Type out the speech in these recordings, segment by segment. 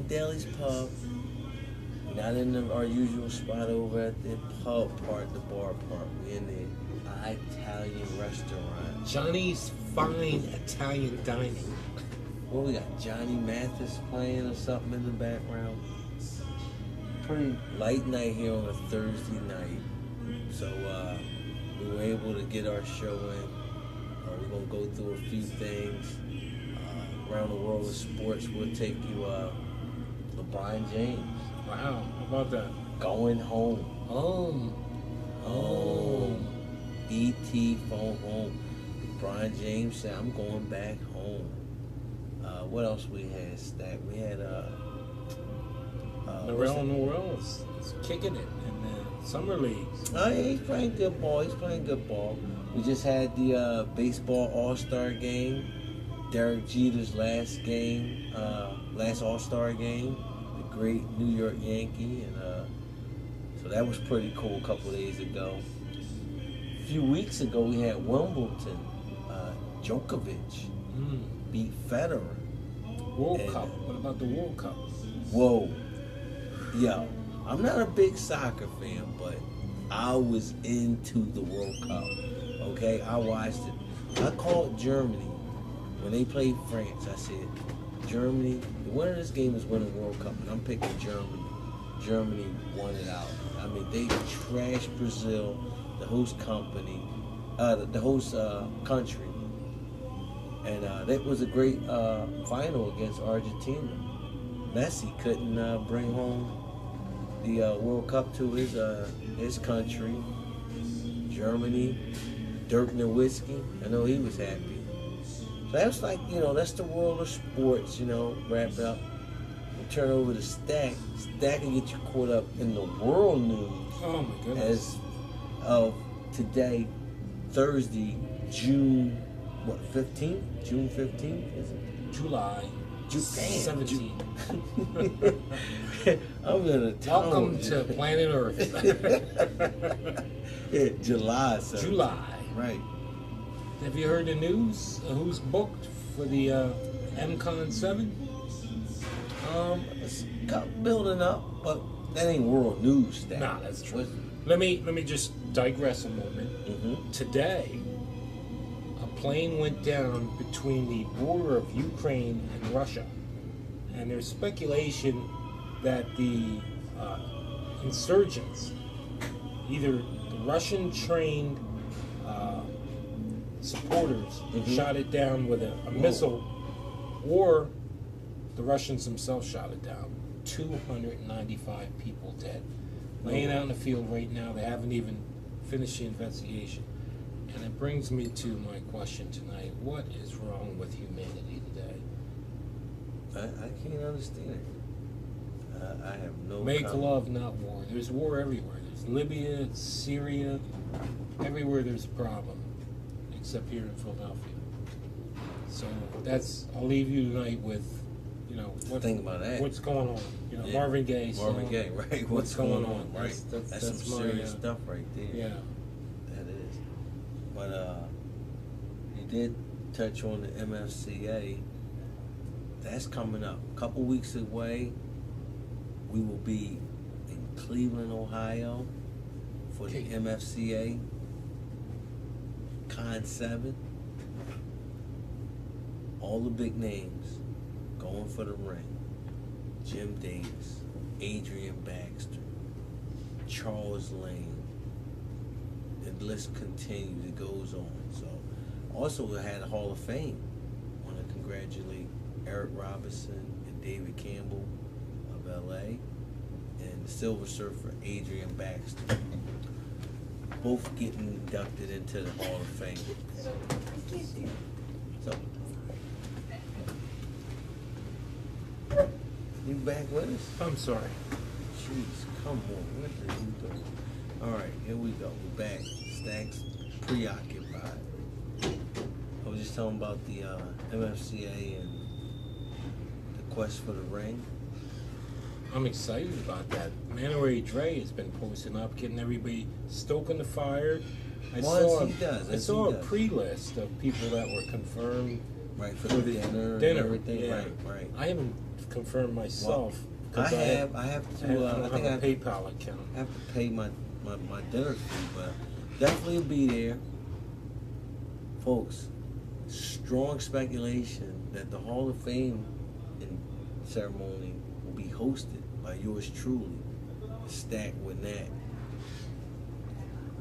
in Daly's Pub. Not in our usual spot over at the pub part, the bar part. We're in the Italian restaurant. Johnny's Fine Italian Dining. Well, we got Johnny Mathis playing or something in the background. Pretty light night here on a Thursday night. So we were able to get our show in. We're going to go through a few things. Around the world of sports, we'll take you LeBron James. Wow, how about that? Going home. Home. E.T. phone home. LeBron James said, I'm going back home. What else we had, Stack? We had Noel is kicking it in the summer leagues. Oh, yeah, he's playing good ball. We just had the baseball All-Star game. Derek Jeter's last All-Star game. The great New York Yankee. And so that was pretty cool a couple days ago. A few weeks ago, we had Wimbledon. Djokovic beat Federer. World Cup. What about the World Cup? Whoa. Yo, I'm not a big soccer fan, but I was into the World Cup. Okay, I watched it. I called Germany when they played France. I said, Germany, the winner of this game is winning the World Cup, and I'm picking Germany. Germany won it out. I mean, they trashed Brazil, the host company, the host country. And that was a great final against Argentina. Messi couldn't bring home the World Cup to his country. Germany, Dirk Nowitzki, I know he was happy. So that's like, that's the world of sports, wrap up. We'll turn over to Stack. Stack can get you caught up in the world news. Oh my goodness. As of today, Thursday, June 15th? June 15th, is it? July 17th. I'm gonna tell Welcome to planet Earth. Yeah, July 17th. July. Right. Have you heard the news? Who's booked for the MCon 7? It's building up, but that ain't world news, Stack. Nah, that's true. Let me just digress a moment. Mm-hmm. Today, a plane went down between the border of Ukraine and Russia, and there's speculation that the insurgents, either the Russian-trained supporters, shot it down with a missile, or the Russians themselves shot it down. 295 people dead. Laying out in the field right now. They haven't even finished the investigation. And it brings me to my question tonight. What is wrong with humanity today? I can't understand it. I have no Make comment. love, not war. There's war everywhere. There's Libya, Syria. Everywhere there's a problem. Except here in Philadelphia. So I'll leave you tonight with, Think about that. What's going on? Yeah. Marvin Gaye. Marvin Gaye, right? What's going on? Right. That's some serious stuff right there. Yeah. That is. But you did touch on the MFCA. That's coming up. A couple weeks away. We will be in Cleveland, Ohio for the MFCA Con 7. All the big names going for the ring. Jim Davis, Adrian Baxter, Charles Lane. The list continues, it goes on. So, also we had a Hall of Fame. I want to congratulate Eric Robinson and David Campbell of LA, and the Silver Surfer Adrian Baxter. Both getting inducted into the Hall of Fame. So, you back with us? I'm sorry. Jeez, come on. What are you doing? All right, here we go. We're back. Stacks preoccupied. I was just talking about the MFCA and the quest for the ring. I'm excited about that. Mano Ray Dre has been posting up, getting everybody stoking the fire. I saw a pre-list of people that were confirmed right for the dinner and everything. Yeah. Right. I haven't confirm myself. I 'cause have I to. don't I think I have a PayPal account. have to pay my dinner fee, but definitely will be there, folks. Strong speculation that the Hall of Fame ceremony will be hosted by yours truly, Stack with Nat.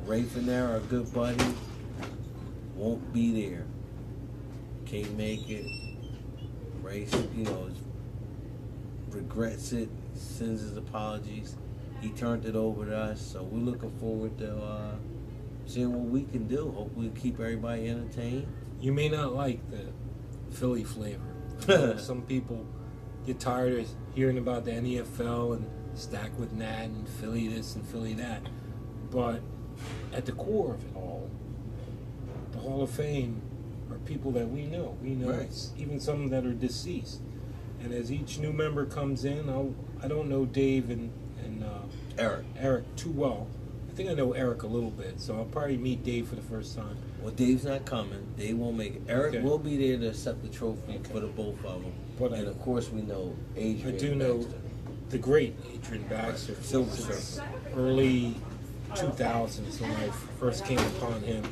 Ray Finera, a good buddy, won't be there. Can't make it. Ray, regrets it, sends his apologies. He turned it over to us, so we're looking forward to seeing what we can do. Hopefully, keep everybody entertained. You may not like the Philly flavor. You know, some people get tired of hearing about the NFL and Stack with Nat and Philly this and Philly that. But at the core of it all, the Hall of Fame are people that we know. We know Right. even some that are deceased. And as each new member comes in, I don't know Dave and Eric too well. I think I know Eric a little bit, so I'll probably meet Dave for the first time. Well, Dave's not coming. Dave won't make it. Eric Okay. will be there to accept the trophy Okay. for the both of them. But and of course, we know Adrian. I do know Baxter. the great Adrian Baxter. Silver Since Surfer. early 2000s when I first came upon him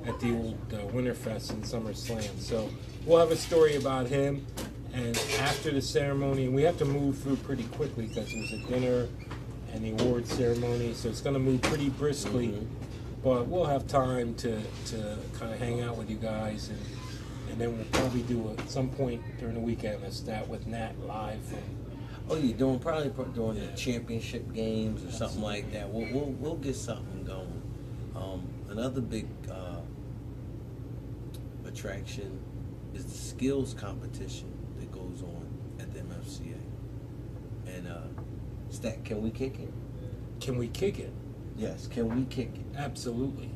at the old Winterfest in SummerSlam. So we'll have a story about him. And after the ceremony, and we have to move through pretty quickly because there's a dinner and the award ceremony, so it's going to move pretty briskly. Mhm. But we'll have time to kind of hang out with you guys, and then we'll probably do at some point during the weekend a stat with Nat live. Oh, you're doing probably during the championship games or something like that. We'll get something going. Another big attraction is the skills competition that goes on at the MFCA. And Stack, can we kick it? Can we kick it? Yes, can we kick it? Absolutely.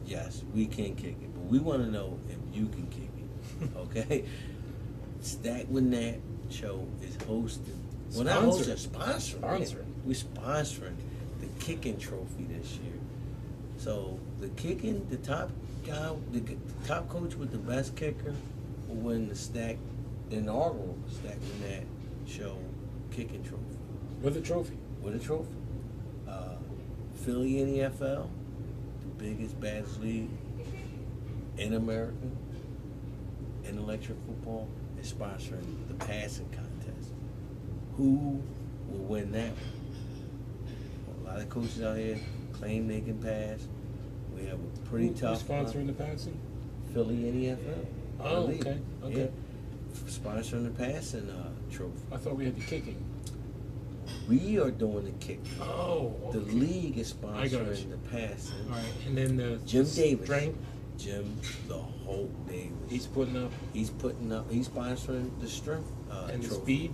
Yes, we can kick it, but we want to know if you can kick it. Okay? Stack with Nat show is hosting. Well, not hosting, sponsoring. Sponsoring. We're sponsoring the kicking trophy this year. So the kicking, the top guy, the top coach with the best kicker will win the inaugural Stack with Nat show kicking trophy. With a trophy. With a trophy. Philly NFL, the biggest, baddest league in America, in electric football, is sponsoring the passing contest. Who will win that one? A lot of coaches out here claim they can pass. We have a pretty tough Who's sponsoring the passing? Philly NFL. Oh, league. okay. Okay. Yeah. Sponsoring the passing trophy. I thought we had the kicking. We are doing the kick. Oh, The okay. league is I got sponsoring you. the passing. All right, and then the Jim Davis. strength, Jim the Hulk Davis. he's putting up, He's sponsoring the strength and the trophy. speed.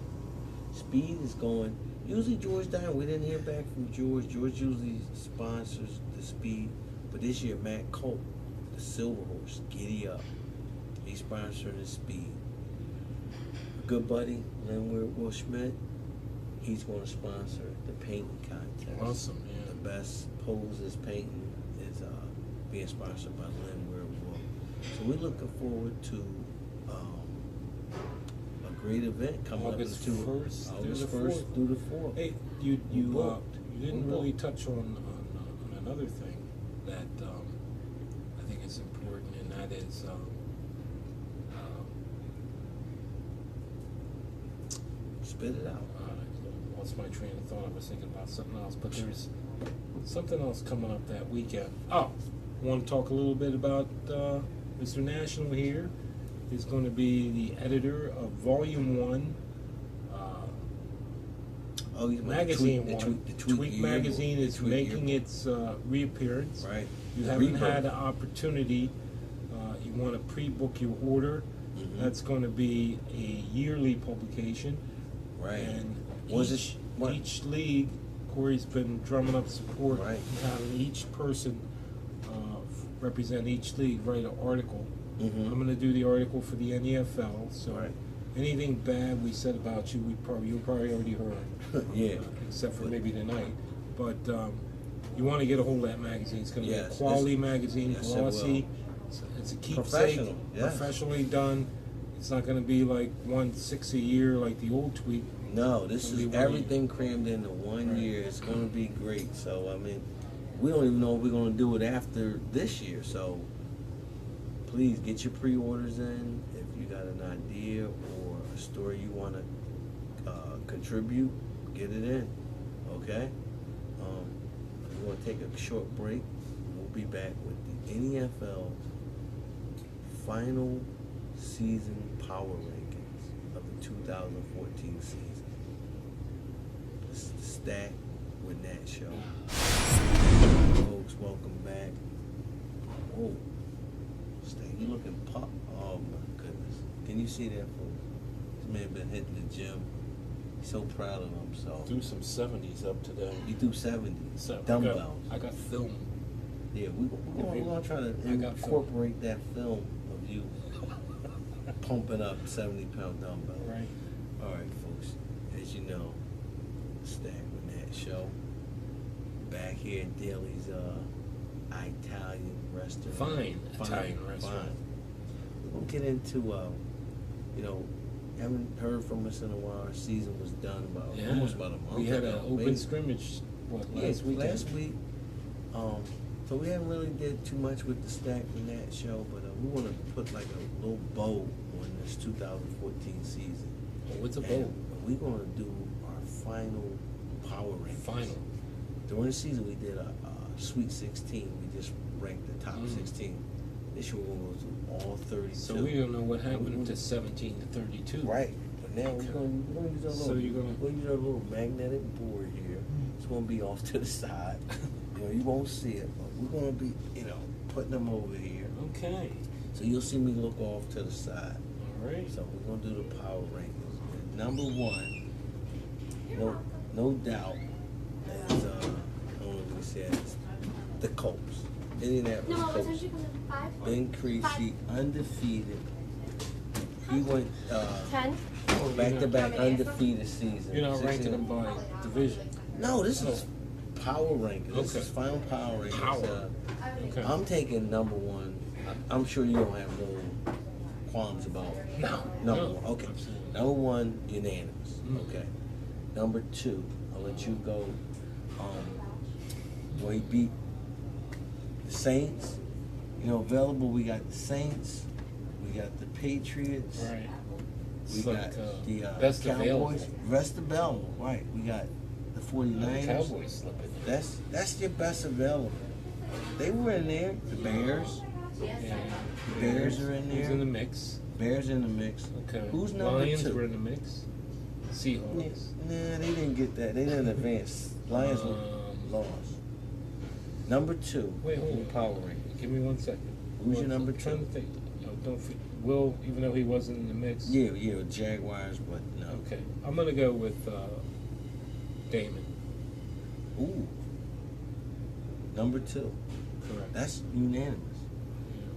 Speed is going. Usually George Dine, we didn't hear back from George. George usually sponsors the speed, but this year Matt Colt, the Silver Horse, giddy up. He's sponsoring the speed. A good buddy, Linwood Will Schmidt, he's going to sponsor the painting contest. Awesome, yeah. The best poses painting is being sponsored by Linwood Will. So we're looking forward to a great event coming August up. 1st through August the 1st 4th. through the 4th. Hey, you booked. didn't We're really booked. touch on another thing that I think is important, and that is Spit it out. I lost my train of thought. I was thinking about something else, but there's something else coming up that weekend. Oh, I want to talk a little bit about Mr. National here. He's going to be the editor of Volume 1. Oh, he's Magazine the one. Tweak yearbook. magazine The is Tweak making yearbook. its reappearance. Right. You The haven't rebirth. had an opportunity. You want to pre-book your order. Mhm. That's going to be a yearly publication. Right. And Was each, it what? each league, Corey's been drumming up support, Right. having each person represent each league, write an article. Mhm. I'm going to do the article for the NEFL. So Right. anything bad we said about you, you probably already heard. Yeah. Except for maybe tonight. But you want to get a hold of that magazine. It's going to Yes, be a quality magazine, yes, it glossy. will. It's a keepsake, Professional, yes. professionally done. It's not going to be like 1.6 a year like the old tweet. No, this It'll be is 1 year. everything crammed into 1 Right. year. It's going to be great. So, I mean, we don't even know if we're going to do it after this year. So, please get your pre-orders in. If you got an idea or a story you want to contribute, get it in. Okay? We're going to take a short break. We'll be back with the NFL final season power rankings of the 2014 season. This is the Stack with Nat show. Folks, welcome back. Oh, Stack, you looking pop? Oh my goodness. Can you see that, folks? This man been hitting the gym. He's so proud of himself. Do some 70s up today. You do 70 So dumbbells. I got film. Yeah, we're going to try to I got incorporate that film of you pumping up 70-pound dumbbells. Right. All right, folks. As you know, Stack with Nat show. Back here at Daly's Italian restaurant. Fine Italian restaurant. Fine. We're going to get into, you know, haven't heard from us in a while. Our season was done almost about a month We had ago. an open maybe. scrimmage, Last week. So we haven't really did too much with the Stack and Nat show, but we want to put like a little bow on this 2014 season. What's a bow? And we're going to do our final power rankings. Final. During the season, we did a Sweet 16. We just ranked the top 16. This year, we're going to go through all 32. So we don't know what happened to 17 to 32. Right. But now we're going to use our So little, you're gonna- we'll use our little magnetic board here. It's going to be off to the side. You won't see it, but we're going to be, putting them over here. Okay. So you'll see me look off to the side. All right. So we're going to do the power rankings. And number one, no doubt, is, I don't know what he says, the Colts. Indianapolis No, it's Colts. actually coming 5. Ben Creasy, undefeated. He went 10. back-to-back undefeated season. You're not 16. ranking them by division. No, this is power ranking. This Okay. is final power rankings. Power. Okay. I'm taking number one. I'm sure you don't have no qualms about number one. Okay. Absolutely. Number one, unanimous. Mm. Okay. Number two, I'll let you go. Well, he beat the Saints. Available, we got the Saints. We got the Patriots. Right. We It's got like, the best Cowboys. available. Rest available, right. We got the 49ers. The Cowboys slipping. That's your best available. They were in there. The Bears. Yeah. The Bears are in Who's there. in the mix? Bears in the mix. Okay. Who's number Lions two? were in the mix. Seahawks. Nah, they didn't get that. They didn't advance. Lions lost. Number two. Wait, hold in on. the power ranking. Give me 1 second. Who's your number I'm trying two? to think. No, Will, even though he wasn't in the mix. Yeah, Jaguars, but no. Okay. I'm gonna go with Damon. Ooh. Number two. Correct. That's unanimous.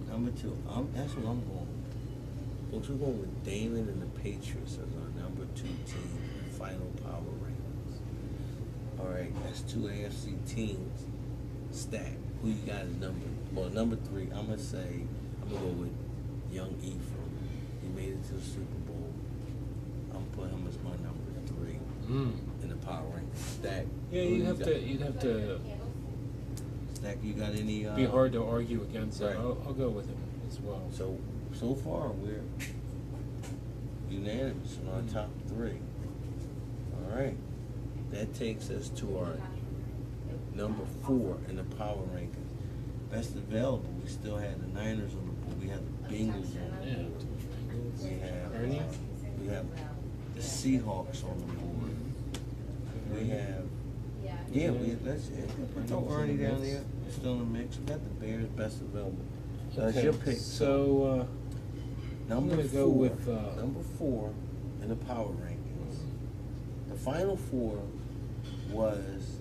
Number two. That's what I'm going with. Folks, we're going with Damon and the Patriots as our number 2 team in final power rankings. All right, that's 2 AFC teams. Stack. Who you got at number 3? I'm going to go with young Ephraim. He made it to the Super Bowl. I'm going to put him as my number 3 in the power rankings. Stack. Yeah, who you'd have to Stack, you got any? be hard to argue against that. right. I'll go with him as well. So far, we're unanimous on our top 3. All right. That takes us to our number 4 in the power rankings. Best available, we still had the Niners on the board. We had the Bengals on the Yeah. board. We have the Seahawks on the board. We have let's throw Ernie down there. Still in the mix. We got the Bears best available. So that's your pick. So Number I'm gonna 4, go with, number 4 in the power rankings. The final 4 was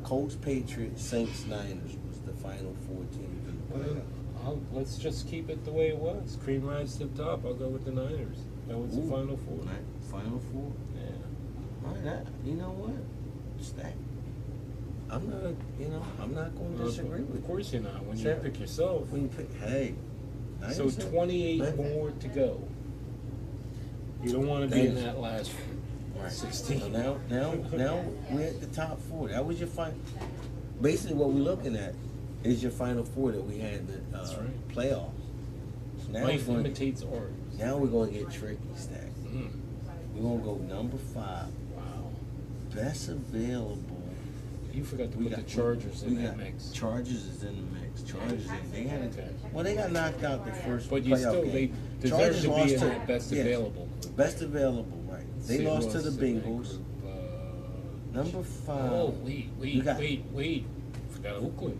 Colts, Patriots, Saints, Niners was the final 4 teams in the playoff. let's just keep it the way it was. Cream rise to the top. I'll go with the Niners. That was the Ooh. final 4. Final 4. Yeah. All right, you know what? Stack. I'm not going to disagree with Of you. course you're not. When you Sure. pick yourself. When you pick, hey, I So understand. 28 But- more to go. You don't want to be in that last Right. 16. So now we're at the top four. That was your final. Basically, what we're looking at is your final four that we had in the That's right. playoffs. So now Life we're going. imitates art. Now we're going to get tricky, Stack. Mm. We're going to go number 5, Wow. best available. You forgot to We put got the Chargers we in that got mix. Chargers is in the mix. Chargers, they had Okay. well, they got knocked out the first But you playoff still, game. they deserve Chargers to lost be in to- that best yeah, available group. Best available, right? They See who lost to else the is in that Bengals. group. Number 5. Oh, You wait. got- Forgot Oakland.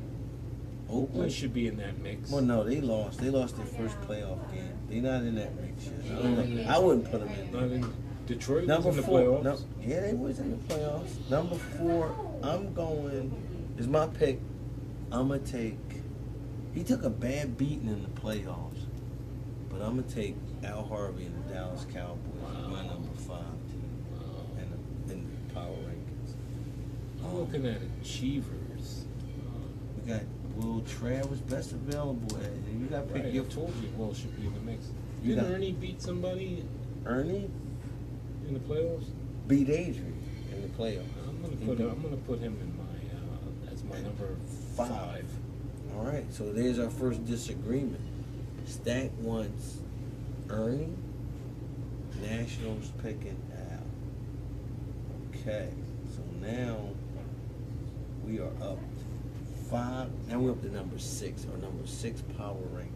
Oakland Oakland. should be in that mix. Well, no, they lost. They lost their first playoff game. They're not in that mix yet. I don't know. Mm. I wouldn't put them in Not there. in Detroit Number was in the 4. playoffs. No, yeah, they was in the playoffs. Number 4, I'm going. Is my pick. I'm gonna take. He took a bad beating in the playoffs, but I'm gonna take Al Harvey and the Dallas Cowboys. Wow. My number 5 team in the power rankings. I'm looking at Achievers. We got Will Travers, best available, and you got to pick Right, I your told you Will should be in the mix. You Didn't got- Ernie beat somebody Ernie in the playoffs? beat Adrian in the playoffs. I'm gonna put him in my as my number 5. All right, so there's our first disagreement. Stack wants Ernie, Nationals picking Al. Okay, so now we are up 5. Now we're up to number 6, or number 6 power ranking.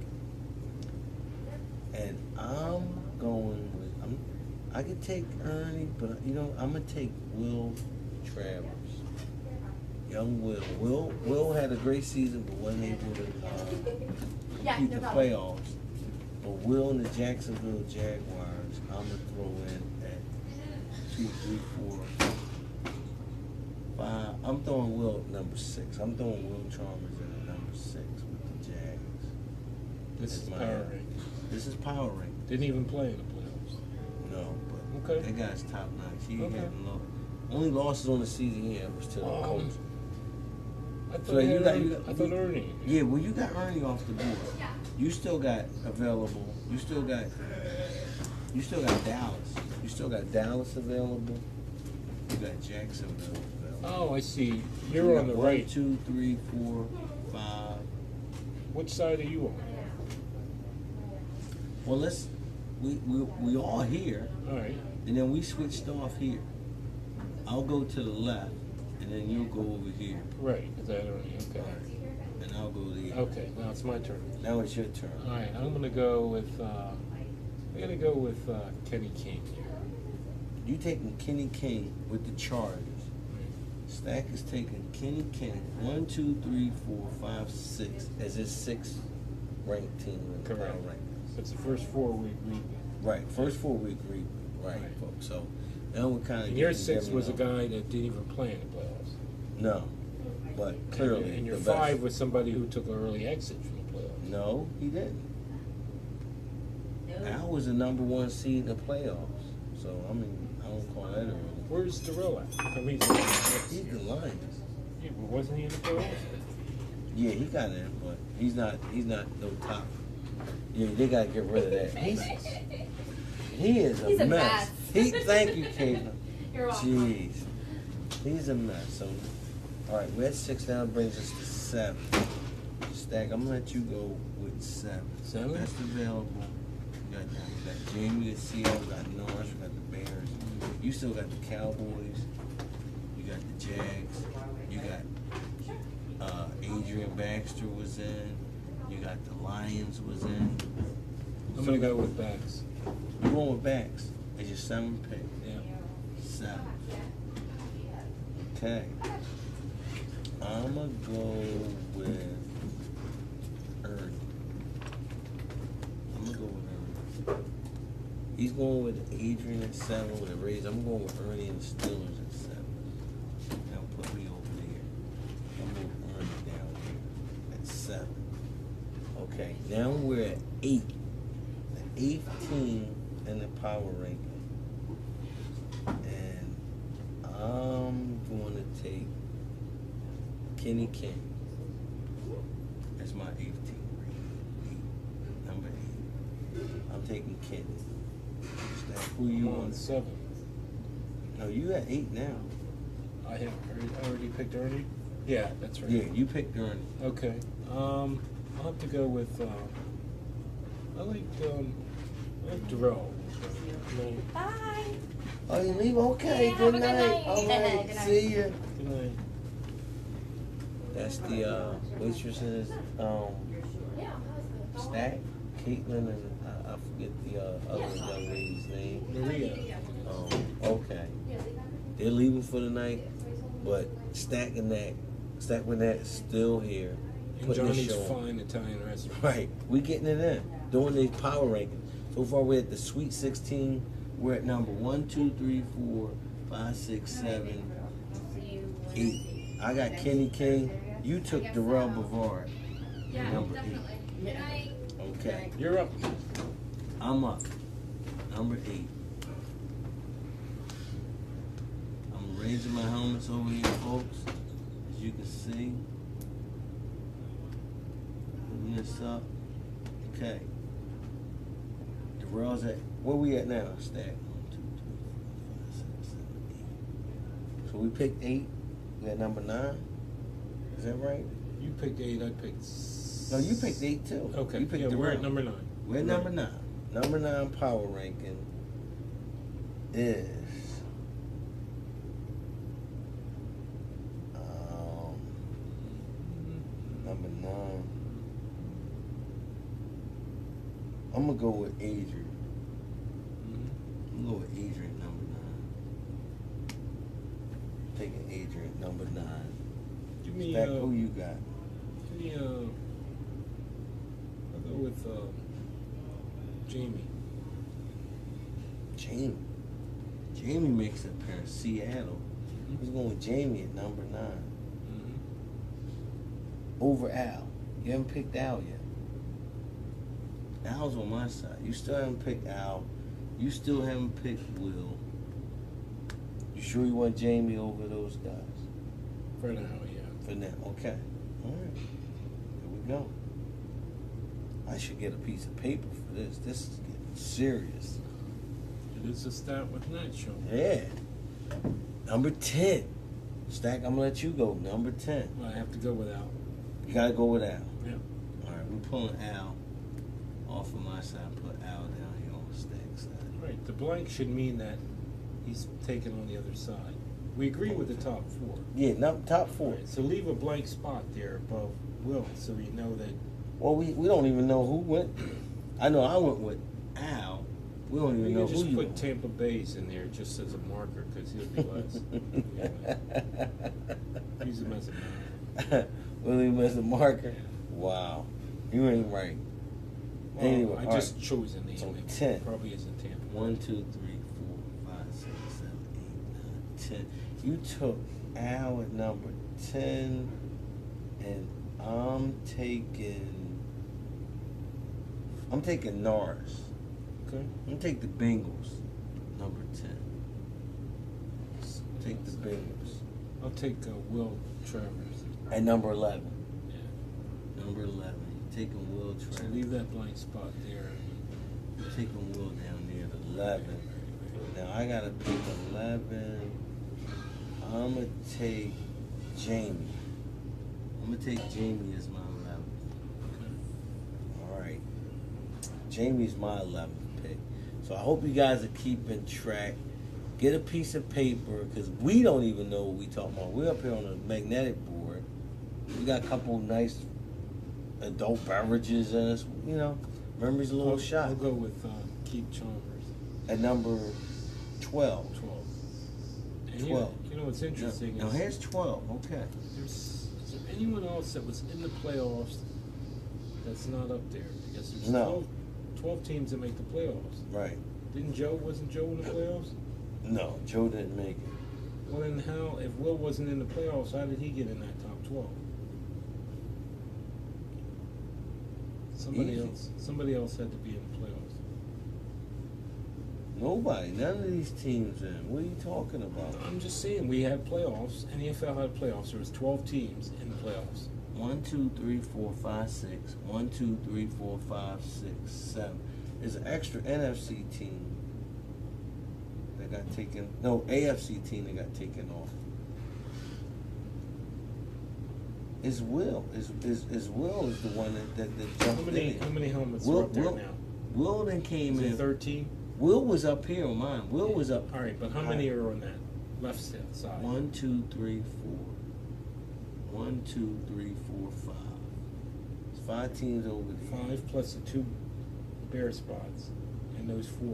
And I'm going with, I could take Ernie, but I'm gonna take Will Travers. Young Will. Will had a great season, but wasn't able to complete the playoffs. But Will and the Jacksonville Jaguars, I'm gonna throw in at 2, 3, 4, 5. I'm throwing Will at number 6. I'm throwing Will Chalmers in at number 6 with the Jags. This is That's my- power rank. This is power rank. Didn't even play in the playoffs. No, but Okay. that guy's top notch. He Okay. had only losses on the season he had was to the Colts. I thought, So you got- I thought Ernie. Yeah, well, you got Ernie off the board. You still got available. You still got Dallas. You still got Dallas available. You got Jacksonville available. Oh, I see. You You're got on the 1, right. 2, 3, 4, 5. Which side are you on? Well, we all here, All right. and then we switched off here. I'll go to the left, and then you'll go over here, Right. Is that Ernie? Okay. and I'll go there. Okay. Now it's my turn. Now it's your turn. All right. I'm gonna go with. I'm gonna go with Kenny King here. You taking Kenny King with the Chargers. Stack is taking Kenny King 1, 2, 3, 4, 5, 6 as his 6th ranked team in the power Correct. rankings. That's the first 4 we agreed with. Right, first 4 we agreed with. Right, Right. folks. So now we're kind of. And your 6 was a guy that didn't even play in the playoffs. No, but clearly And your the 5 best. was somebody who took an early exit from the playoffs. No, he didn't. Al was the number 1 seed in the playoffs. So I mean, I don't call that early. Where's Darrell at? I mean, He's the Lions. yeah, but wasn't he in the playoffs? Yeah, he got in, but he's not no top. Yeah, they gotta get rid of that. He is He's a a mess. mess. Thank you, Caitlin. You're welcome. Jeez. He's a mess. So alright, we're at 6 now, brings us to 7. Stack, I'm gonna let you go with 7. 7? Best available. We got Jamie at Seattle, we got Norris, we got the Bears. You still got the Cowboys. You got the Jags. You got Adrian Baxter was in. You got the Lions was in. I'm gonna go with Bax. You're going with Bax as your 7th pick. Yeah. 7. Okay. I'm gonna go with Ernie. He's going with Adrian at 7 with a raise. I'm going with Ernie and the Steelers at 7. Now put me over there. I'm going with Ernie down here at 7. Okay, now we're at 8. The 8th team in the power ranking. And I'm going to take Kenny King as my 8th team. Number 8. taking Kenny. Stack, who I'm you on on? 7. No, you at 8 now. I already picked Ernie? Yeah, that's right. Yeah, you picked Ernie. Okay. I'll have to go with, I like Darrell. Bye. Oh, you leave? Okay, Yeah, good have a good night. night. All right, Good night. see ya. Good night. That's the waitresses, Stack, Caitlin, and I forget the other young lady's name. Maria. Okay. They're leaving for the night, but Stack with that still here. And putting the Johnny's show on. Fine Italian Restaurant. Right. We getting it in. Doing the power ranking. So far we're at the Sweet 16. We're at number 1, 2, 3, 4, 5, 6, 7, 8. I got Kenny King. You took Darrell Bavard. Yeah, Number definitely. Good night. 8. Okay. You're up. I'm up. Number 8. I'm raising my helmets over here, folks. As you can see. Putting this up. Okay. Darrell's at, where we at now, Stack? 1, 2, 3, 4, 5, 6, 7, 8. So we picked 8. We at number 9. Is that right? You picked 8, I picked No, you picked 8 too. Okay, You picked yeah, we're Darrell. at number 9. We're at number 9. Number 9 power ranking is number 9. I'm gonna go with Adrian. I'm gonna go with Adrian number 9. Taking Adrian number 9. Give me, Stack, who you got? give me, I'll go with, Jamie. Jamie. Jamie makes an appearance. Seattle. He's going with Jamie at number 9. Over Al. You haven't picked Al yet. Al's on my side. You still haven't picked Al. You still haven't picked Will. You sure you want Jamie over those guys? For now, yeah. For now, okay. All right. Here we go. I should get a piece of paper for this. This is getting serious. It is a Stat with Night show. Yeah. Number 10. Stack, I'm gonna let you go. Number 10. Well, I have to go with Al. You gotta go with Al. Yeah. All right, we're pulling Al off of my side. Put Al down here on the Stack side. Right. The blank should mean that he's taken on the other side. We agree with the top 4. Yeah, top 4. Right, so leave a blank spot there above Will, so we know that. Well, we don't even know who went. I know I went with Al. We don't even You know can who just you put went. Tampa Bay's in there just as a marker because he'll be last. Use him as a marker. William as a marker. Wow, you ain't right. Well, Anyway, I all just right. chose a name. So It 10. probably isn't Tampa. 1, 2, 3, 4, 5, 6, 7, 8, 9, 10. You took Al at number 10, and I'm taking Norris. Okay. I'm gonna take the Bengals, number 10. Take the Bengals. I'll take Will Travers. At number 11. Yeah. Number 11. Taking Will So Travers. leave that blank spot there. Taking Will down there at 11. Now I gotta pick 11. I'm gonna take Jamie. I'm gonna take Jamie as my 11. All right. Jamie's my 11th pick. So I hope you guys are keeping track. Get a piece of paper because we don't even know what we talking about. We're up here on a magnetic board. We got a couple nice adult beverages in us. You know, memories a little shot. I'll go with Keith Chalmers. At number 12. 12. And 12. You know what's interesting Now is here's 12. Okay. is there anyone else that was in the playoffs that's not up there? Because there's No. 12 teams that make the playoffs. Right. Wasn't Joe in the playoffs? No, Joe didn't make it. Well, then how, if Will wasn't in the playoffs, how did he get in that top 12? Easy. Somebody else had to be in the playoffs. Nobody. None of these teams in. What are you talking about? I'm just saying, we had playoffs. NFL had playoffs. There was 12 teams in the playoffs. 1, 2, 3, 4, 5, 6. 1, 2, 3, 4, 5, 6, 7. There's an extra NFC team that got taken. No, AFC team that got taken off. Is Will? Is Will is the one that jumped in? How many helmets Will, are up there Will, now? Will then came Is in. it 13? Will was up here on mine. Will was up. All right, but how many are on that left side? 1, 2, 3, 4. 1, 2, 3, 4, 5. There's 5 teams over there. 5 plus the 2 bare spots, and those 4.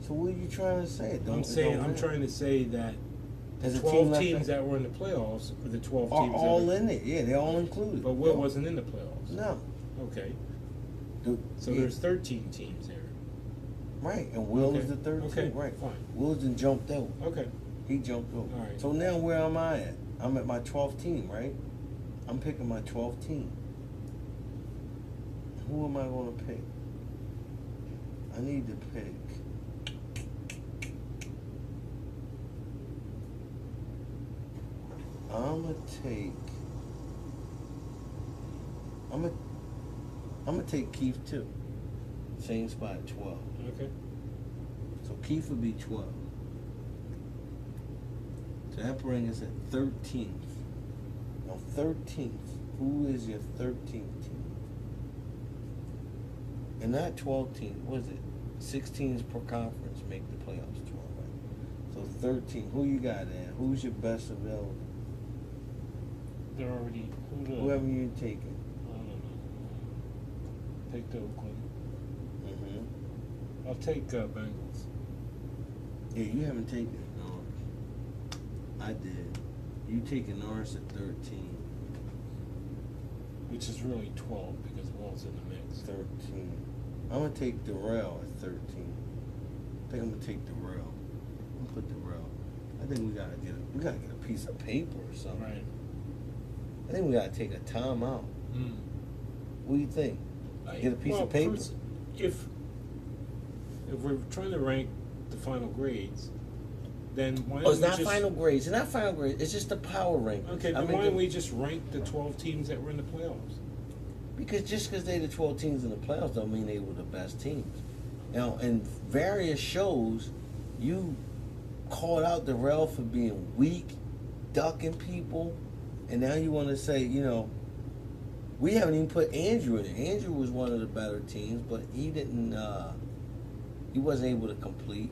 So what are you trying to say? I'm trying to say that There's the a team 12 left teams there. that were in the playoffs are the 12 Are teams all that were, in it. Yeah, they're all included. but Will wasn't in the playoffs. No. Okay, Dude, so yeah, there's 13 teams there. right, and Will Okay. is the 13th. Okay, Right. fine. Will done jumped out. Okay, He jumped out. All right. So now where am I at? I'm at my 12th team, right? I'm picking my 12th team. Who am I going to pick? I need to pick. I'm gonna take Keith too. Same spot at 12. okay. So Keith would be 12. So that brings us at 13th. Now 13th, who is your 13th team? And not 12 teams, what is it? 6 teams per conference make the playoffs 12, right? So 13, who you got in? Who's your best available? They're already Whoever you taking. I don't know. Take the Oakland. Mm-hmm. I'll take Bengals. Yeah, you haven't taken Norris. I did. You taking Norris at 13. Which is really 12 because Wall's in the mix. 13. I'm gonna take Darrell at 13. I think I'm gonna take Darrell. I'm gonna put Darrell. I think we gotta get a piece of paper or something. Right. I think we gotta take a timeout. Mm. What do you think? Get a piece of paper. First, if we're trying to rank the final grades, then why don't Oh, it's we not just, final grades. It's not final grades. It's just the power rankings. Okay, then why don't we just rank the 12 teams that were in the playoffs? Because just because they're the 12 teams in the playoffs don't mean they were the best teams. Now, in various shows, you called out Darrell for being weak, ducking people, and now you want to say, we haven't even put Andrew in it. Andrew was one of the better teams, but he didn't, he wasn't able to complete.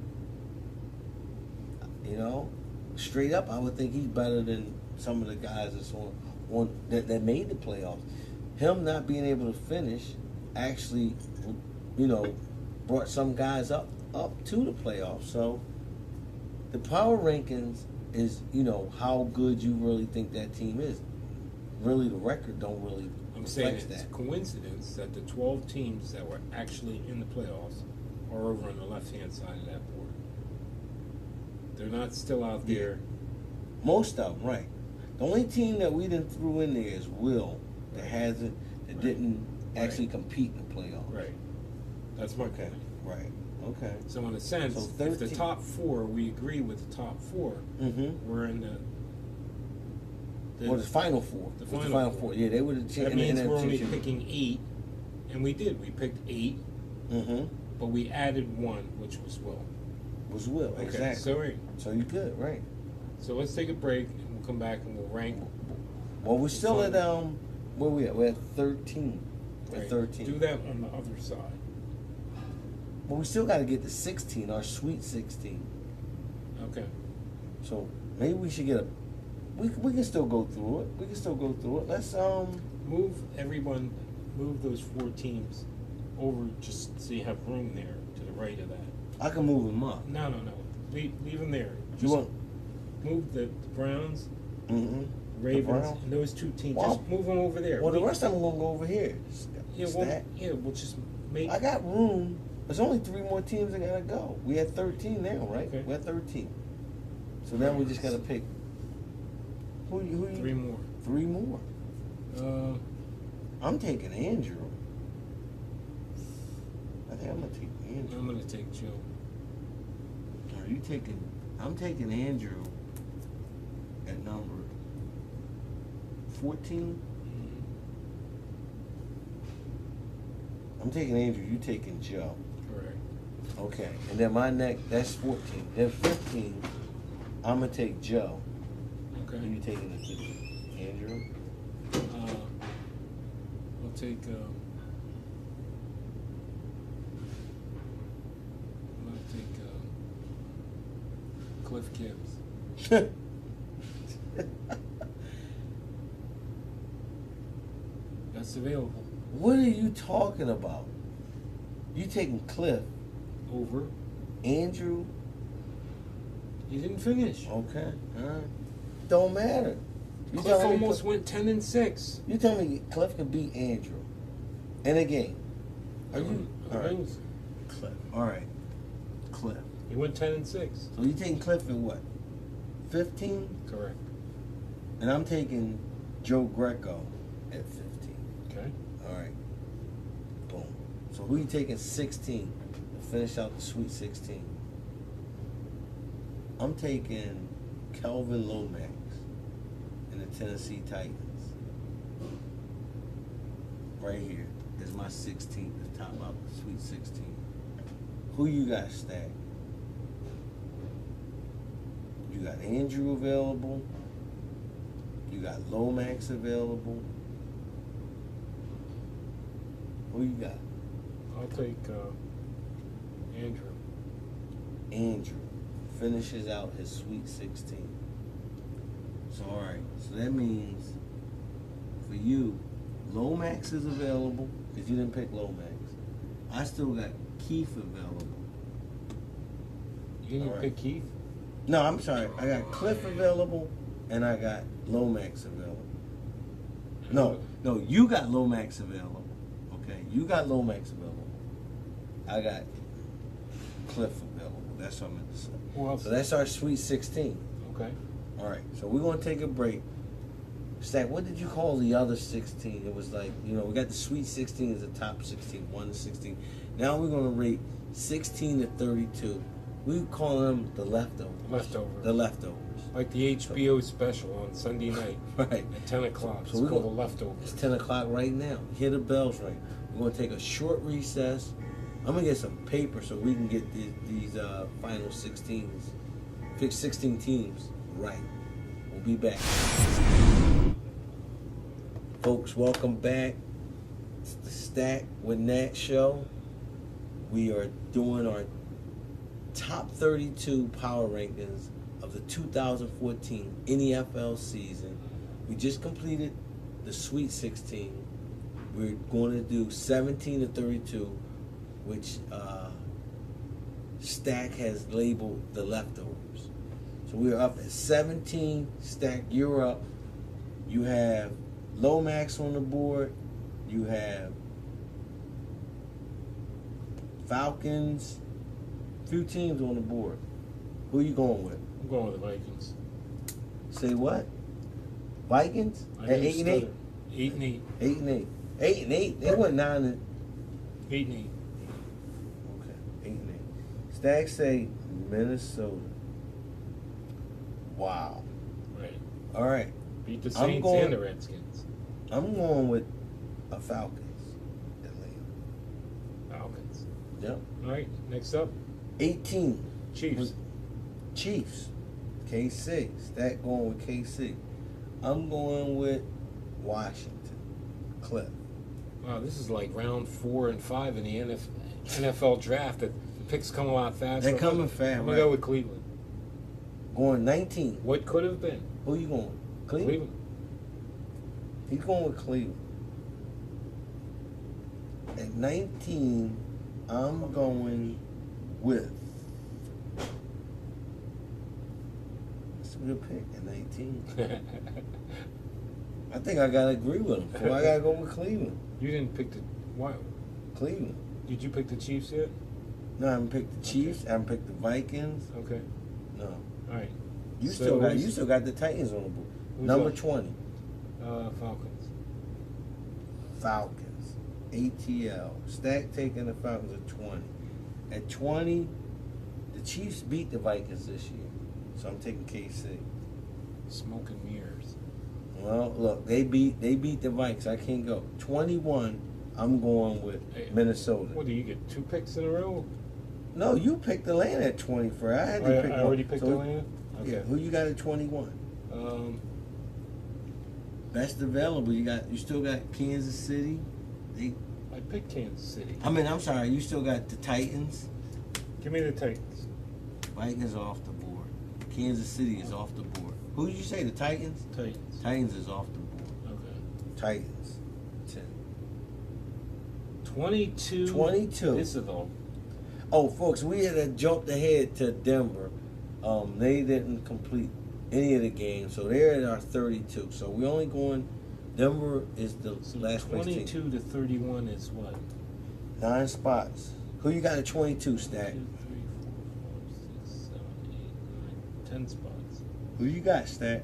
Straight up, I would think he's better than some of the guys that made the playoffs. Him not being able to finish actually, brought some guys up to the playoffs. So the power rankings is, how good you really think that team is. Really, the record don't really I'm saying reflect it's a that. coincidence that the 12 teams that were actually in the playoffs are over on the left-hand side of that board. They're not still out there. Most of them, right. The only team that we didn't threw in there is Will, that hasn't, that Right. didn't actually Right. compete in the playoffs. Right. That's my Okay. point. Right. Okay. So in a sense, So if the 13. top 4, we agree with the top 4, Mm-hmm. we're in the Well, the final four. The It was the final final four. four. Yeah, they were the that means we're only championship. picking 8, and we did. We picked 8, Mm-hmm. but we added 1, which was Will. Was Will, Okay, exactly. so right. So you good, right? So let's take a break, and we'll come back and we'll rank. Well, we're still at where we at? We're at 13. We're at Right. 13. Do that on the other side. But we still got to get to 16, our sweet 16. Okay. So maybe we should get a. We can still go through it. We can still go through it. Let's Move those 4 teams over just so you have room there to the right of that. I can move them up. No. Leave them there. You Just want? move the Browns, Mm-hmm. Ravens, Browns? and those 2 teams. Well, just move them over there. Well, the rest of them gonna go over here. We'll just make. I got room. There's only 3 more teams that gotta go. We had 13 now, right? Okay. We're at 13. So now we just gotta pick. Who you? 3 more. 3 more. I'm taking Andrew. I think I'm gonna take Andrew. I'm gonna take Joe. Are you taking? I'm taking Andrew at number 14. Mm-hmm. I'm I'm taking Andrew. You taking Joe. Correct. Okay. And then my next, that's 14. Then 15, I'm going to take Joe. Okay. Who you taking it to? Andrew? I'll take. I'll take Cliff Gibbs. That's available. What are you talking about? You taking Cliff, Over. Andrew? You didn't finish. Okay. All right. Don't matter. You Cliff telling me almost went 10-6. You tell me Cliff can beat Andrew in a game. Are you? All right. Cliff. All right. Cliff. He went 10-6. So you taking Cliff in what? 15? Correct. And I'm taking Joe Greco at 15. Okay. All right. Boom. So who you taking 16 to finish out the Sweet 16? I'm taking Kelvin Lomax and the Tennessee Titans. Right here is my 16th to top out the Sweet 16. Who you got stacked? You got Andrew available. You got Lomax available. Who you got? I'll take Andrew. Andrew finishes out his Sweet 16. So, all right. So that means for you, Lomax is available because you didn't pick Lomax. I still got Keith available. You didn't All right. pick Keith? No, I'm sorry. I got Cliff available and I got Lomax available. No, you got Lomax available. Okay, you got Lomax available. I got Cliff available. That's what I meant to say. Who else? So that's our Sweet 16. Okay. All right, so we're going to take a break. Stack, what did you call the other 16? It was like, we got the Sweet 16 as the top 16, 1 to 16. Now we're going to rate 16 to 32. We call them the leftovers. Leftovers. The leftovers. Like the HBO special on Sunday night Right. at 10 o'clock. So It's we're called gonna- The Leftovers. It's 10 o'clock right now. Hear the bells ring. We're going to take a short recess. I'm going to get some paper so we can get these final 16s, 16 teams right. We'll be back. Folks, welcome back. It's the Stack with Nat show. We are doing our top 32 power rankings of the 2014 NFL season. We just completed the Sweet 16. We're going to do 17 to 32, which Stack has labeled the leftovers. So we're up at 17. Stack, you're up. You have Lomax on the board. You have Falcons. Few teams on the board. Who are you going with? I'm going with the Vikings. Say what? Vikings? At 8 and 8? 8 and 8. 8 and 8. 8 and 8. They went 9 and 8 and 8. okay. 8 and 8. Stack say Minnesota. Wow. Right. All right. Beat the I'm Saints going- and the Redskins. I'm going with a Falcons. Atlanta. Falcons. Yep. All right. Next up, 18. Chiefs. Chiefs. KC. Stack going with KC. I'm going with Washington. Cliff. Wow, this is like round 4 and 5 in the NFL draft. The picks come a lot faster. They're coming fast, I'm right? going to go with Cleveland. Going 19. What could have been? Who you going? Cleveland. He's going with Cleveland. At 19, I'm going with. That's a good pick at 19. I think I gotta agree with him. So I gotta go with Cleveland. You didn't pick the. Why? Cleveland. Did you pick the Chiefs yet? No, I haven't picked the Chiefs. I haven't picked the Vikings. Okay. No. All right. You So still got who's- you still got the Titans on the board. Who's Number up? 20. Falcons. Falcons. ATL. Stack taking the Falcons at 20. At 20, the Chiefs beat the Vikings this year. So I'm taking KC. Smoke and mirrors. Well, look, they beat the Vikings. I can't go. 21, I'm going with Minnesota. What do you get? 2 picks in a row? No, you picked Atlanta at 24. I had to pick I already picked Atlanta? Okay. Yeah, who you got at 21? Best available. You still got Kansas City. I picked Kansas City. I'm sorry. You still got the Titans. Give me the Titans. Vikings are off the board. Kansas City is off the board. Who did you say? The Titans? Titans. Titans is off the board. Okay. Titans. 10. 22. 22. This is all. Oh, folks, we had jumped ahead to Denver. They didn't complete any of the games, so they're at our 32. So we're only going. Denver is the last place team. 22 to 31 is what? 9 spots. Who you got at 22, Stack? 2, 3, 4, 5, 6, 7, 8, 9, 10 spots. Who you got, Stack?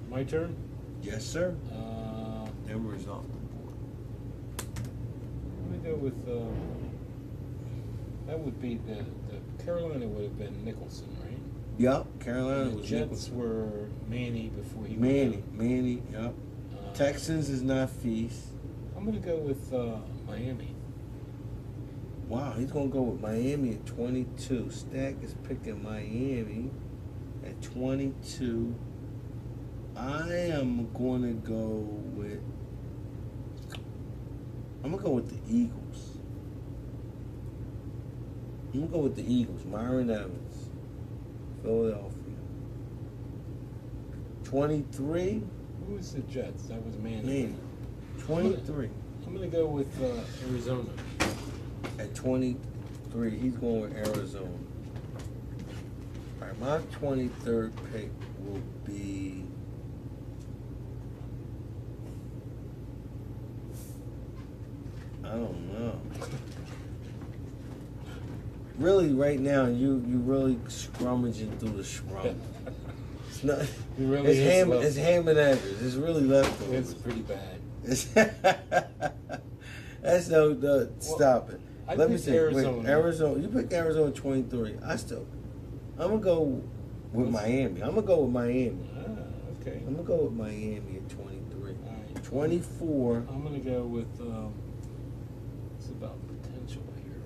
My turn? Yes, sir. Denver is off the board. I'm going to go with, that would be the Carolina would have been Nicholson, right? Yep, Carolina The was Jets Nicholson. were Manny before he went out. Manny, yep. Texans is not Feast. I'm going to go with Miami. Wow, he's going to go with Miami at 22. Stack is picking Miami at 22. I am going to go with... I'm going to go with the Eagles. I'm going to go with the Eagles. Myron Evans. Philadelphia. 23. Who was the Jets? That was Manny. Manny. 23. I'm going to go with Arizona. At 23, he's going with Arizona. All right, my 23rd pick will be... I don't know. Really, right now, you really scrummaging through the scrum. It's not. Really it's ham and eggs. It's really leftovers. It's pretty bad. That's no. Stop it. I Let me picked see. Arizona. Wait, Arizona. You picked Arizona 23. I'm gonna go with Miami. I'm gonna go with Miami. Okay. I'm gonna go with Miami at 23. All right. 24. I'm going to go with, it's about potential here.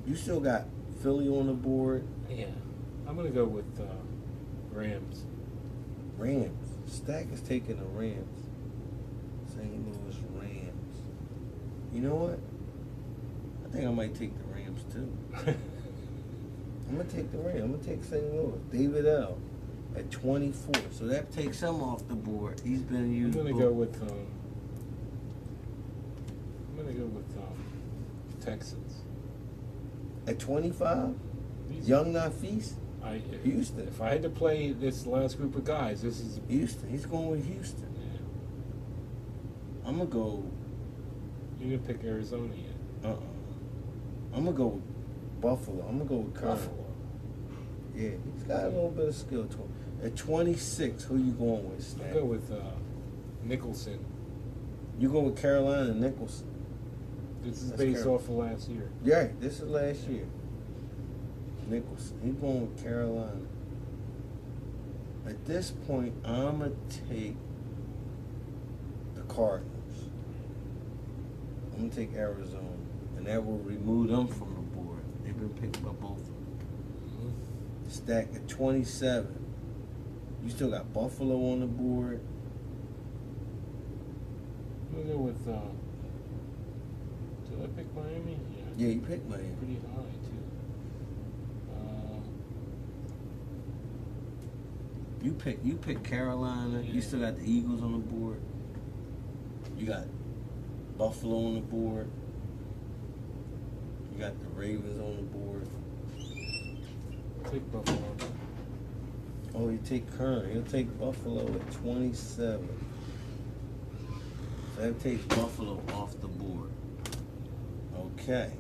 You still got Philly on the board. Yeah. I'm going to go with Rams. Rams. Stack is taking the Rams. St. Louis Rams. You know what? I think I might take the Rams too. I'm gonna take the Rams. I'm gonna take St. Louis. David L. at 24. So that takes him off the board. He's been used. I'm gonna go with Texans. At 25? Young Nafis? Houston. If I had to play this last group of guys, this is Houston. He's going with Houston. Yeah. I'm gonna go. You didn't pick Arizona yet. I'm gonna go with Buffalo. I'm gonna go with Kern. Buffalo. Yeah, he's got a little bit of skill to him. At 26, who you going with, Stan? I'll go with Nicholson. You go with Carolina and Nicholson. This is That's based Carolina. off of last year. Yeah, this is last year. Nicholson. He's going with Carolina. At this point, I'm going to take the Cardinals. I'm going to take Arizona. And that will remove them from the board. They've been picked by both of them. Stack at 27. You still got Buffalo on the board. I'm going to go with, did I pick Miami? Yeah, you picked Miami. Pretty high, too. You pick Carolina. Yeah. You still got the Eagles on the board. You got Buffalo on the board. You got the Ravens on the board. Take Buffalo. Oh, you take Kern. You'll take Buffalo at 27. So that takes Buffalo off the board. Okay.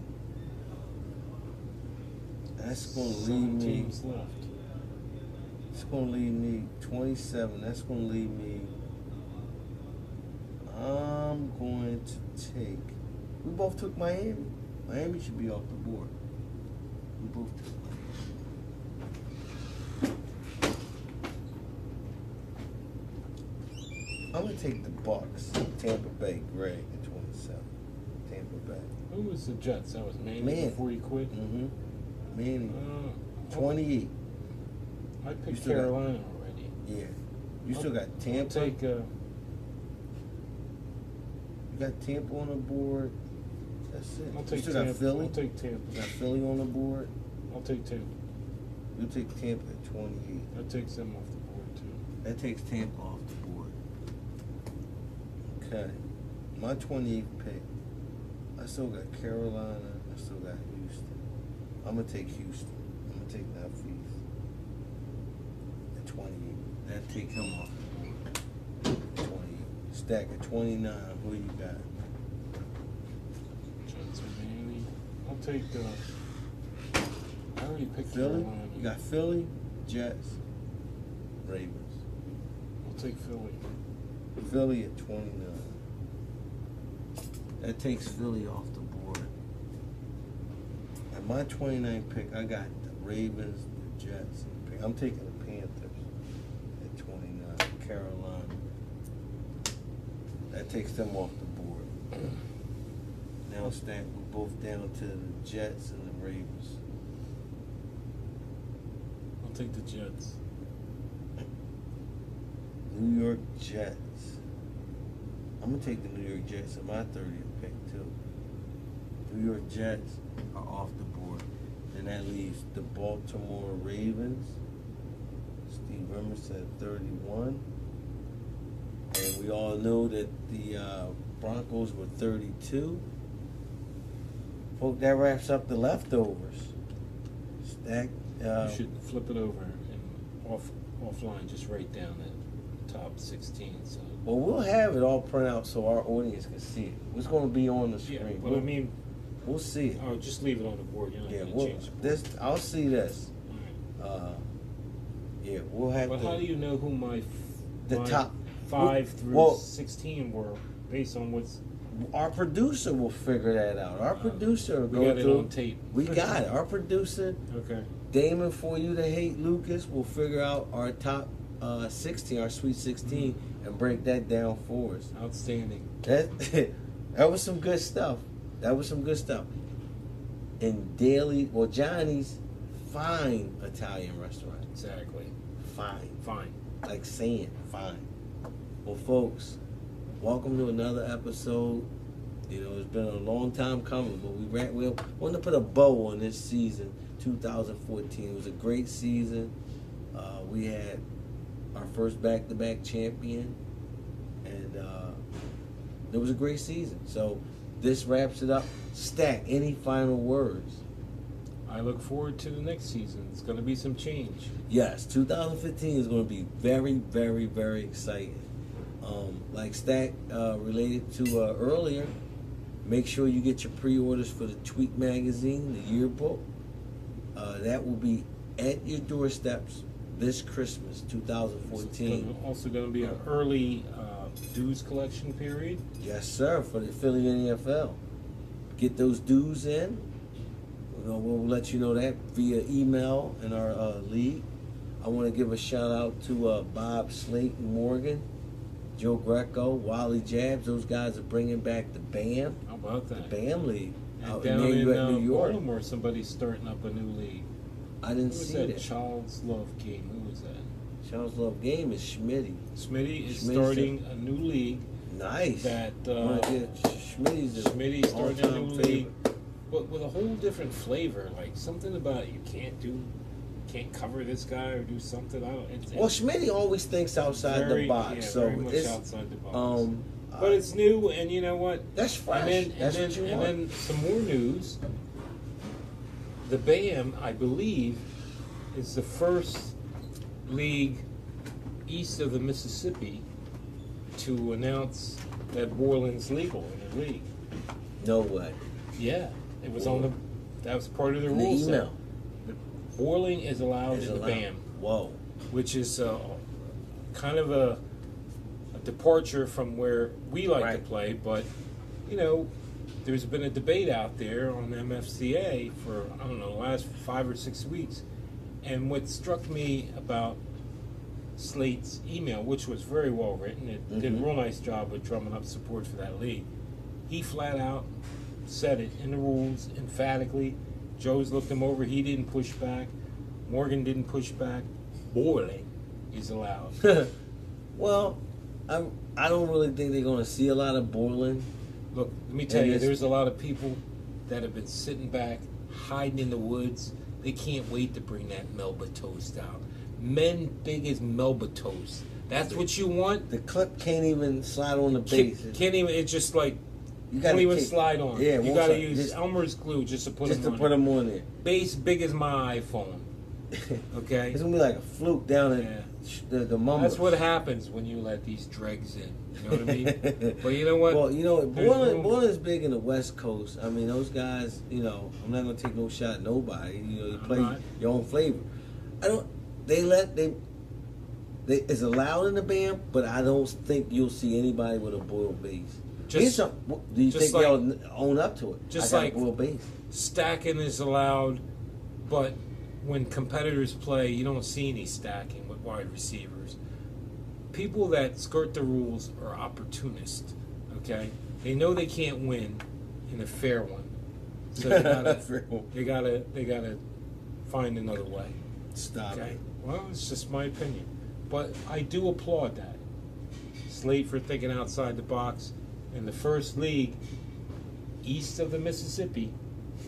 That's going to leave 7 me. teams left. It's going to leave me 27. That's going to leave me. I'm going to take. We both took Miami. Miami should be off the board. We both took Miami. I'm going to take the Bucks. Tampa Bay, Greg, at 27. Tampa back. Who was the Jets? That was Manny Manny. before he quit. Mm-hmm. Manny. 28. 28. I You picked still got- Carolina already. Yeah. You still got I'll Tampa. take. You got Tampa on the board. That's it. I'll You take still Tampa. got Philly. I'll take Tampa. You got Philly on the board. I'll take Tampa. You'll take Tampa at 28. That takes them off the board too. That takes Tampa off the board. Okay. My 28th pick. I still got Carolina. I still got Houston. I'm going to take Houston. I'm going to take Nafis at 28. That take him off the board. 28. Stack at 29. Who you got? Jets or Manny. I'll take. I already picked Philly? Carolina. You got Philly, Jets, Ravens. I'll take Philly. Philly at 29. That takes Philly off the board. At my 29th pick, I got the Ravens, the Jets. I'm taking the Panthers at 29. Carolina. That takes them off the board. Now stack, we're both down to the Jets and the Ravens. I'll take the Jets. New York Jets. I'm gonna take the New York Jets at my 30th pick too. New York Jets are off the board. And that leaves the Baltimore Ravens. Steve Rimmer said 31. And we all know that the Broncos were 32. Folks, that wraps up the leftovers. Stack. You should flip it over and offline. Just write down the top 16. So. Well, we'll have it all printed out so our audience can see it. It's going to be on the screen. Yeah, but I mean, we'll see it. oh, just leave it on the board. You're not Yeah, going to we'll, change the board. this I'll see this. All right. Yeah, we'll have. But how do you know who my top 5 through well, 16 were based on what's? Our producer will figure that out. Our producer will We go got it through. on tape. We got it. Our producer, Okay. Damon, for you to hate Lucas, will figure out our top 16, our Sweet 16, and break that down for us. Outstanding. That was some good stuff. That was some good stuff. And Johnny's fine Italian restaurant. Exactly. Fine. Fine. Like saying fine. Well, folks, welcome to another episode. You know, it's been a long time coming, but we wanted to put a bow on this season, 2014. It was a great season. We had our first back-to-back champion, and it was a great season. So this wraps it up. Stack, any final words? I look forward to the next season. It's going to be some change. Yes, 2015 is going to be very, very, very exciting. Like Stack related to earlier, make sure you get your pre-orders for the Tweet magazine, the yearbook. That will be at your doorsteps this Christmas, 2014. It's also going to be an early dues collection period. Yes, sir, for the Philly NFL. Get those dues in. We'll let you know that via email in our league. I want to give a shout out to Bob Slayton Morgan, Joe Greco, Wally Jabs. Those guys are bringing back the BAM, How about that? the BAM League, And out down near you at New in York. Baltimore, somebody's starting up a new league. I Who didn't was see that? that. Charles Love game. Who was that? Charles Love Game is Schmitty. Smitty is Schmitty starting a new league. Nice. That Schmitty's Schmitty's starting a new all-time league, favorite. but with a whole different flavor. Like something about you can't cover this guy or do something. I don't. Well, Schmitty always thinks outside the box, yeah, so very much it's outside the box. but But it's new, and you know what? that's fresh. That's what you want. And then some more news. The BAM, I believe, is the first league east of the Mississippi to announce that Borland's legal in the league. No way. Yeah, it was on the. That was part of the In the rules. email. Boiling is allowed Is in the allowed. BAM, Whoa. which is kind of a departure from where we like to Right. play. But you know, there's been a debate out there on MFCA for I don't know the last 5 or 6 weeks, and what struck me about Slate's email, which was very well written, it did a real nice job of drumming up support for that league. He flat out said it in the rules emphatically. Joe's looked him over. He didn't push back. Morgan didn't push back. Boiling is allowed. Well, I don't really think they're going to see a lot of boiling. Look, let me tell you, there's a lot of people that have been sitting back, hiding in the woods. They can't wait to bring that Melba toast out. Men big as Melba toast. That's what you want? The clip can't even slide on the base. Can't even, it's just like, You won't even slide on. Yeah, you won't got to slide. use Elmer's glue just to put them on there. Base big as my iPhone. Okay? It's gonna be like a fluke down at the mumble. That's what happens when you let these dregs in. You know what I mean? But you know what? Well, you know, Boiling's big in the West Coast. I mean, those guys. You know, I'm not gonna take no shot at nobody. You know, you play your own flavor. It's allowed in the band, but I don't think you'll see anybody with a boiled base. Do you think they'll own up to it? Just I got like a boiled base. Stacking is allowed, but when competitors play, you don't see any stacking with wide receivers. People that skirt the rules are opportunists. Okay, they know they can't win in a fair one, so they gotta find another way. Stop it. Well, it's just my opinion, but I do applaud that. Slade for thinking outside the box. In the first league east of the Mississippi,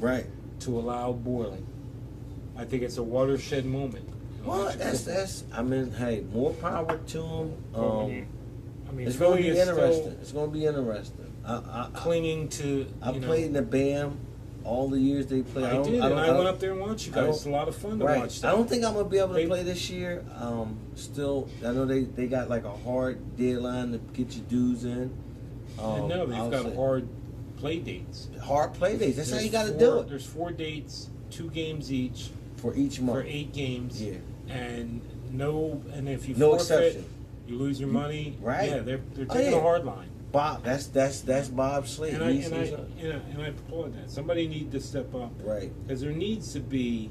right, to allow boiling. I think it's a watershed moment. Well, that's. I mean, hey, more power to them. I mean, it's going to be interesting. It's going to be interesting. Clinging to. I played in the BAM all the years they played. I did, and I went up there and watched you guys. It's a lot of fun to watch. I don't think I'm going to be able to play this year. Still, I know they got like a hard deadline to get your dues in. No, they've got hard play dates. Hard play dates. That's how you got to do it. There's 4 dates, 2 games each. For each month. For 8 games. Yeah. And if you no forfeit, exception. You lose your money. Right. Yeah, they're taking a hard line. Bob, that's Bob Slade. And I applaud that. Somebody needs to step up. Right. Because there needs to be,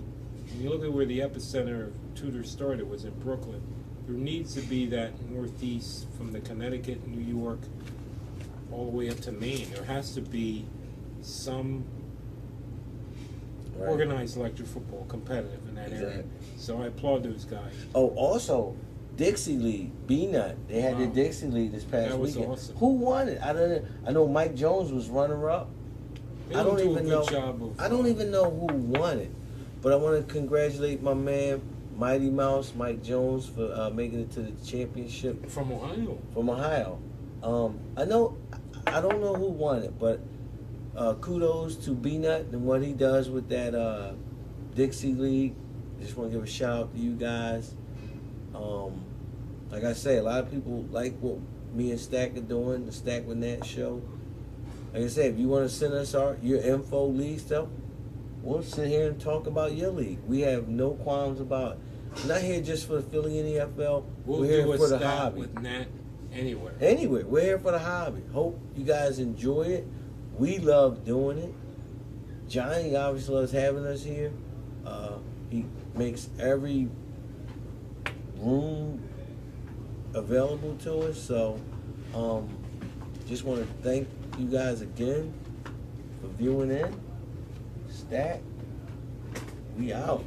when you look at where the epicenter of Tudor started was in Brooklyn, there needs to be that northeast from the Connecticut, New York, all the way up to Maine. There has to be some organized electric football competitive in that area. So I applaud those guys. Oh, also, Dixie League, B-Nut. They had the Dixie League this past weekend. That was awesome. Who won it? I know Mike Jones was runner-up. I don't even know who won it. But I want to congratulate my man, Mighty Mouse, Mike Jones, for making it to the championship. From Ohio. From Ohio. I don't know who won it, but kudos to B-Nut and what he does with that Dixie League. Just want to give a shout out to you guys. Like I say, a lot of people like what me and Stack are doing, the Stack with Nat show. Like I said, if you want to send us your info, league stuff, we'll sit here and talk about your league. We have no qualms about it. We're not here just for the Philly NFL. We're here for the hobby. With Nat anywhere. Anywhere. We're here for the hobby. Hope you guys enjoy it. We love doing it. Johnny obviously loves having us here. He makes every room available to us. So, just want to thank you guys again for viewing in. Stack, we out.